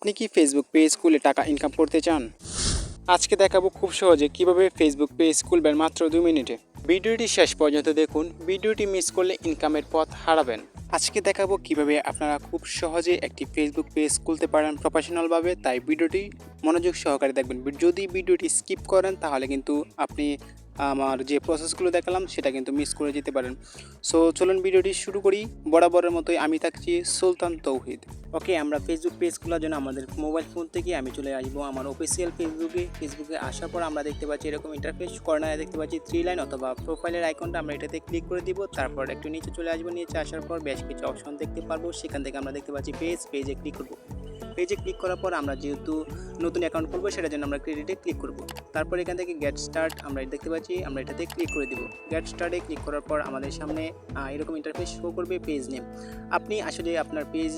আপনি কি Facebook page খুলে টাকা ইনকাম করতে চান? আজকে দেখাবো খুব সহজে কিভাবে ফেসবুক পেজ খুলবেন মাত্র 2 মিনিটে। ভিডিওটি শেষ পর্যন্ত দেখুন, ভিডিওটি মিস করলে ইনকামের পথ হারাবেন। আজকে দেখাবো কিভাবে আপনারা খুব সহজে একটি ফেসবুক পেজ খুলতে পারেন প্রফেশনালভাবে, তাই ভিডিওটি মনোযোগ সহকারে দেখবেন। যদি ভিডিওটি স্কিপ করেন তাহলে কিন্তু আপনি আমার যে প্রসেসগুলো দেখালাম সেটা কিন্তু মিস করে যেতে পারেন। সো চলুন ভিডিওটি শুরু করি। বরাবরের মতোই আমি থাকছি সুলতান তৌহিদ। ওকে, আমরা ফেসবুক পেজ খোলার জন্য আমাদের মোবাইল ফোন থেকে আমি চলে আসবো আমার অফিসিয়াল ফেসবুকে আসার পর আমরা দেখতে পাচ্ছি এরকম ইন্টারফেস। কর্নারে দেখতে পাচ্ছি 3 লাইন অথবা প্রোফাইলের আইকনটা, আমরা এটাতে ক্লিক করে দিব। তারপর একটু নিচে চলে আসবো, নিচে আসার পর বেশ কিছু অপশন দেখতে পারবো। সেখান থেকে আমরা দেখতে পাচ্ছি পেজে ক্লিক করবো। পেজে ক্লিক করার পর আমরা যেহেতু নতুন অ্যাকাউন্ট খুলবো সেটার জন্য আমরা ক্রেডিটে ক্লিক করব। তারপর এখান থেকে গেট স্টার্ট আমরা দেখতে পাচ্ছি, আমরা এটাতে ক্লিক করে দিব। গেট স্টার্টে ক্লিক করার পর আমাদের সামনে এরকম ইন্টারফেস শো করবে পেজ নেম। আপনি আসলে আপনার পেজ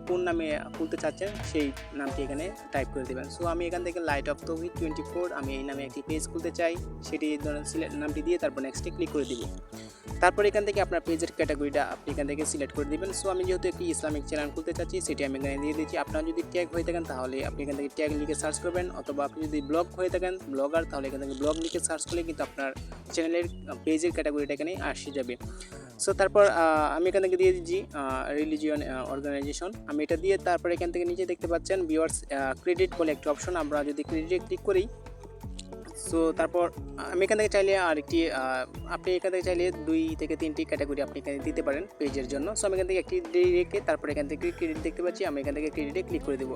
কোন নামে খুলতে চাচ্ছেন সেই নামটি এখানে টাইপ করে দেবেন। সো আমি এখান থেকে লাইট অফ তৌহিদ 24 আমি এই নামে একটি পেজ খুলতে চাই, সেটি নামটি দিয়ে তারপর নেক্সটে ক্লিক করে দিব। তারপর এখান থেকে আপনার পেজের ক্যাটাগরিটা আপনি এখান থেকে সিলেক্ট করে দিবেন। সো আমি যেহেতু একটি ইসলামিক চ্যানেল খুলতে চাচ্ছি সেটি আমি এখানে দিয়ে দিচ্ছি। আপনারা যদি ট্যাগ হয়ে থাকেন তাহলে আপনি এখান থেকে ট্যাগ লিখে সার্চ করবেন, অথবা আপনি যদি ব্লগ হয়ে থাকেন ব্লগার তাহলে এখান থেকে ব্লগ লিখে সার্চ করলে কিন্তু আপনার চ্যানেলের পেজের ক্যাটাগরিটা এখানে আসে যাবে। সো তারপর আমি এখান থেকে দিয়ে দিচ্ছি রিলিজিয়ন অর্গানাইজেশন, আমি এটা দিয়ে তারপর এখান থেকে নিচে দেখতে পাচ্ছেন ভিউয়ার্স ক্রেডিট বলে একটি অপশন, আমরা যদি ক্রেডিটে ক্লিক করি। সো তারপর আমি এখান থেকে চাইলে আরেকটি আপনি এখান থেকে চাইলে 2 থেকে 3টি ক্যাটাগরি আপনি এখানে দিতে পারেন পেজের জন্য। সো আমি এখান থেকে একটি রেখে তারপর এখান থেকে ক্রেডিট দেখতে পাচ্ছি, আমি এখান থেকে ক্রেডিটে ক্লিক করে দেবো।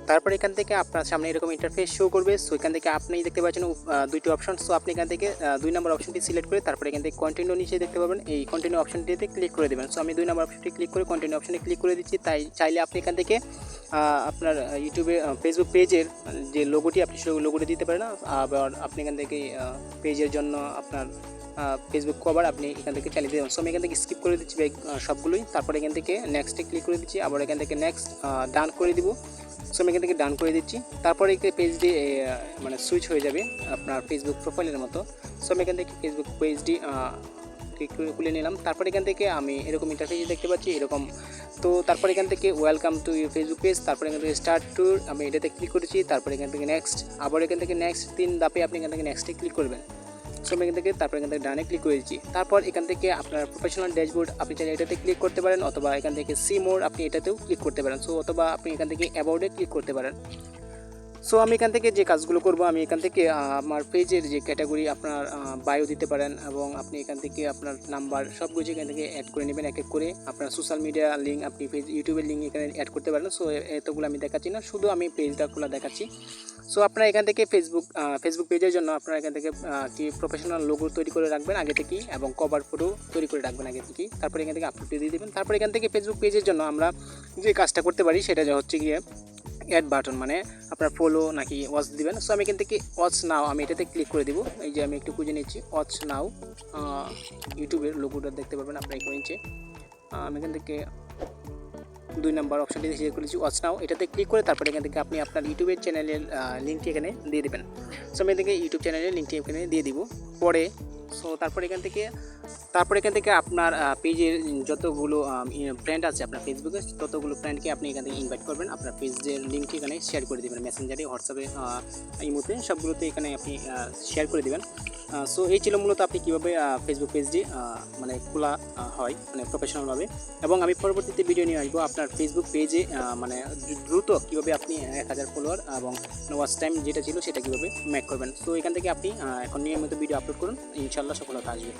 তারপর এখান থেকে আপনার সামনে এরকম ইন্টারফেস শো করবে। সো এখান থেকে আপনি দেখতে পাচ্ছেন 2টি অপশন। সো আপনি এখান থেকে 2 নম্বর অপশনটি সিলেক্ট করে তারপর এখান থেকে কন্টিনিউ নিচে দেখতে পাবেন, এই কন্টিনিউ অপশনটিতে ক্লিক করে দেবেন। সো আমি 2 নম্বর অপশনটি ক্লিক করে কন্টিনিউ অপশনে ক্লিক করে দিচ্ছি। তাই চাইলে আপনি এখান থেকে আপনার ইউটিউবে ফেসবুক পেজের যে লোগোটি আপনি সেই লোগোটি দিতে পারেন। আবার আপনি এখান থেকে পেজের জন্য আপনার ফেসবুক কভার আপনি এখান থেকে চালিয়ে দেবেন। সো আমি এখান থেকে স্কিপ করে দিচ্ছি সবগুলোই। তারপর এখান থেকে নেক্সটে ক্লিক করে দিচ্ছি, আবার এখান থেকে নেক্সট ডান করে দিব। সো আমি এখান থেকে ডান করে দিচ্ছি। তারপরে এই পেজটি মানে সুইচ হয়ে যাবে আপনার ফেসবুক প্রোফাইলের মতো। সো আমি এখান থেকে ফেসবুক পেজটি খুলে নিলাম। তারপর এখান থেকে আমি এরকম ইন্টারফেস দেখতে পাচ্ছি এরকম। তো তারপর এখান থেকে welcome to your Facebook page, তারপর এখান থেকে স্টার্ট ট্যুর আমি এটাতে ক্লিক করেছি। তারপর এখান থেকে নেক্সট, আবার এখান থেকে নেক্সট 3 ধাপে আপনি এখান থেকে নেক্সটে ক্লিক করবেন। সো আমি এখান থেকে তারপর এখান থেকে ডানে ক্লিক করে দিচ্ছি। তারপর এখান থেকে আপনার প্রফেশনাল ড্যাশবোর্ড আপনি চাইলে এটাতে ক্লিক করতে পারেন, অথবা এখান থেকে সি মোর আপনি এটাতেও ক্লিক করতে পারেন। সো অথবা আপনি এখান থেকে অ্যাবাউটে ক্লিক করতে পারেন। সো আমি এখান থেকে যে কাজগুলো করব, আমি এখান থেকে আমার পেজের যে ক্যাটাগরি আপনার বায়ো দিতে পারেন, এবং আপনি এখান থেকে আপনার নাম্বার সব কিছু এখান থেকে অ্যাড করে নেবেন এক এক করে। আপনার সোশ্যাল মিডিয়া লিঙ্ক আপনি ইউটিউবের লিঙ্ক এখানে অ্যাড করতে পারেন। সো এতগুলো আমি দেখাচ্ছি না, শুধু আমি পেজটা খোলা দেখাচ্ছি। সো আপনারা এখান থেকে ফেসবুক পেজের জন্য আপনারা এখান থেকে কি প্রফেশনাল লোগো তৈরি করে রাখবেন আগে থেকেই, এবং কভার ফটো তৈরি করে রাখবেন আগে থেকেই। তারপর এখান থেকে আপলোড দিয়ে দেবেন। তারপর এখান থেকে ফেসবুক পেজের জন্য আমরা যে কাজটা করতে পারি সেটা হচ্ছে গিয়ে অ্যাড বাটন, মানে আপনার ফলো নাকি ওয়াচ দিবেন। সো আমি এখান থেকে ওয়াচ নাও আমি এটাতে ক্লিক করে দিব। এই যে আমি একটু খুঁজে নিচ্ছি ওয়াচ নাও, ইউটিউবের লোগোটা দেখতে পাবেন আপনার এখানে নিচে। আমি এখান থেকে 2 নম্বর অপশনটি সিলেক্ট করেছি ওয়াচ নাও, এটাতে ক্লিক করে তারপরে এখান থেকে আপনি আপনার ইউটিউবের চ্যানেলের লিঙ্কটি এখানে দিয়ে দেবেন। সো আমি এখান থেকে ইউটিউব চ্যানেলের লিঙ্কটি এখানে দিয়ে দিব পরে। সো তারপর এখান থেকে আপনার পেজের যতগুলো ফ্রেন্ড আছে আপনার ফেসবুকে, ততগুলো ফ্রেন্ডকে আপনি এখান থেকে ইনভাইট করবেন, আপনার পেজের লিঙ্কটি এখানে শেয়ার করে দেবেন মেসেঞ্জারে, হোয়াটসঅ্যাপে, ইমোতে, সবগুলোতে এখানে আপনি শেয়ার করে দেবেন। সো এই ছিল মূলত আপনি কীভাবে ফেসবুক পেজটি মানে খোলা হয় মানে প্রফেশনালভাবে। এবং আমি পরবর্তীতে ভিডিও নিয়ে আসবো আপনার ফেসবুক পেজে মানে দ্রুত কীভাবে আপনি 1000 ফলোয়ার এবং ওয়াচ টাইম যেটা ছিল সেটা কীভাবে মেক করবেন। সো এখান থেকে আপনি এখন নিয়মিত ভিডিও আপলোড করুন, ইনশাল্লাহ সফলতা আসবে।